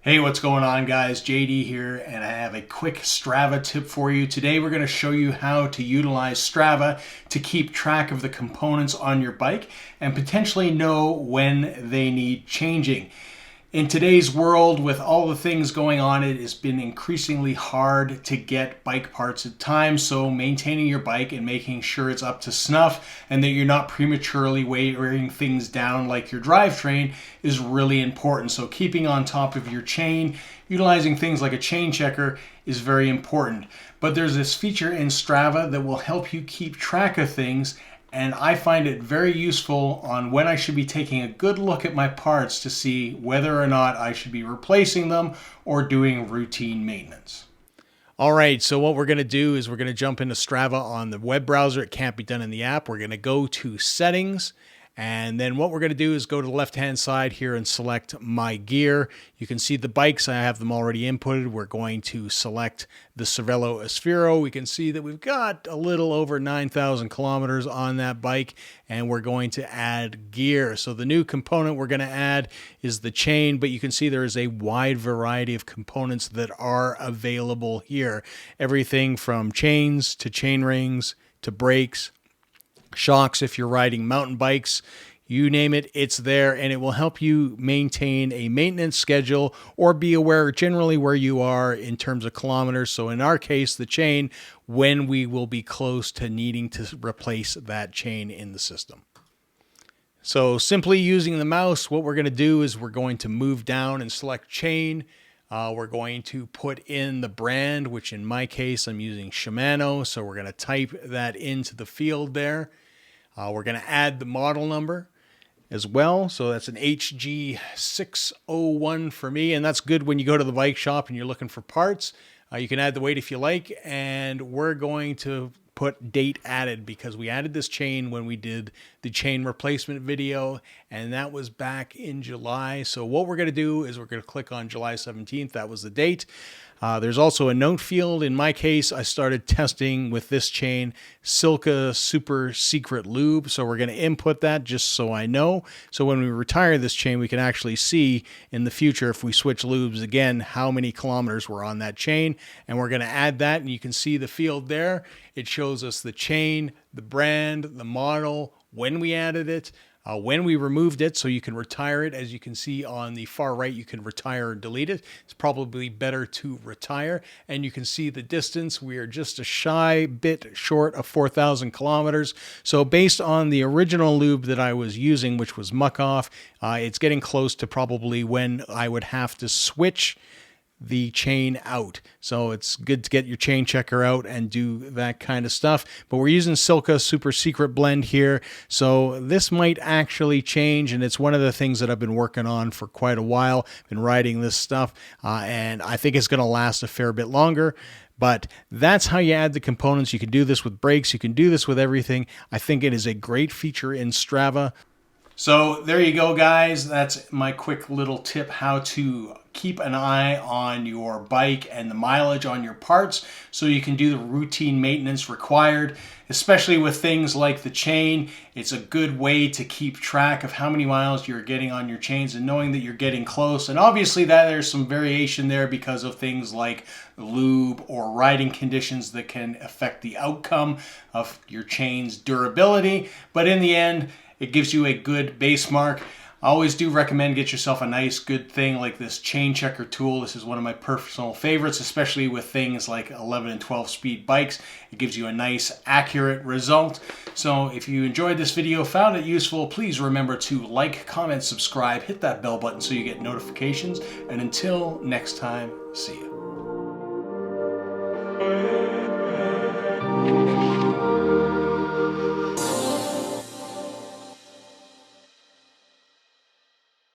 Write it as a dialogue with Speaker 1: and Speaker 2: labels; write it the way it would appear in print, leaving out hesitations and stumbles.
Speaker 1: Hey, what's going on, guys? JD here, and I have a quick Strava tip for you. Today we're going to show you how to utilize Strava to keep track of the components on your bike and potentially know when they need changing. In today's world, with all the things going on, it has been increasingly hard to get bike parts at times, so maintaining your bike and making sure it's up to snuff and that you're not prematurely wearing things down like your drivetrain is really important. So keeping on top of your chain, utilizing things like a chain checker is very important. But there's this feature in Strava that will help you keep track of things, and I find it very useful on when I should be taking a good look at my parts to see whether or not I should be replacing them or doing routine maintenance. All right, so what we're going to do is we're going to jump into Strava on the web browser. It can't be done in the app. We're going to go to Settings. And then what we're going to do is go to the left-hand side here and select My Gear. You can see the bikes. I have them already inputted. We're going to select the Cervelo Aspiro. We can see that we've got a little over 9,000 kilometers on that bike, and we're going to add gear. So the new component we're going to add is the chain, but you can see there is a wide variety of components that are available here. Everything from chains to chain rings to brakes, shocks if you're riding mountain bikes, you name it, it's there, and it will help you maintain a maintenance schedule or be aware generally where you are in terms of kilometers. So in our case, the chain, when we will be close to needing to replace that chain in the system. So simply using the mouse, what we're going to do is we're going to move down and select chain. We're going to put in the brand, which in my case, I'm using Shimano. So we're going to type that into the field there. We're going to add the model number as well. So that's an HG601 for me. And that's good when you go to the bike shop and you're looking for parts. You can add the weight if you like. And we're going to put date added because we added this chain when we did the chain replacement video, and that was back in July. So what we're going to do is we're going to click on July 17th. That was the date. There's also a note field. In my case, I started testing with this chain Silka Super Secret Lube. So we're going to input that just so I know. So when we retire this chain, we can actually see in the future if we switch lubes again how many kilometers were on that chain. And we're going to add that, and you can see the field there. It shows us the chain, the brand, the model, when we added it, when we removed it, so you can retire it. As you can see on the far right, you can retire or delete it. It's probably better to retire. And you can see the distance. We are just a shy bit short of 4,000 kilometers. So based on the original lube that I was using, which was Muck Off, it's getting close to probably when I would have to switch the chain out. So it's good to get your chain checker out and do that kind of stuff. But we're using Silka Super Secret Blend here. So this might actually change, and it's one of the things that I've been working on for quite a while. Been riding this stuff, and I think it's going to last a fair bit longer. But that's how you add the components. You can do this with brakes. You can do this with everything. I think it is a great feature in Strava. So there you go, guys. That's my quick little tip how to keep an eye on your bike and the mileage on your parts so you can do the routine maintenance required, especially with things like the chain. It's a good way to keep track of how many miles you're getting on your chains and knowing that you're getting close. And obviously that there's some variation there because of things like lube or riding conditions that can affect the outcome of your chain's durability. But in the end, it gives you a good base mark. I always do recommend get yourself a nice good thing like this chain checker tool. This is one of my personal favorites, especially with things like 11 and 12 speed bikes. It gives you a nice accurate result. So if you enjoyed this video, found it useful, please remember to like, comment, subscribe, hit that bell button so you get notifications. And until next time, see you.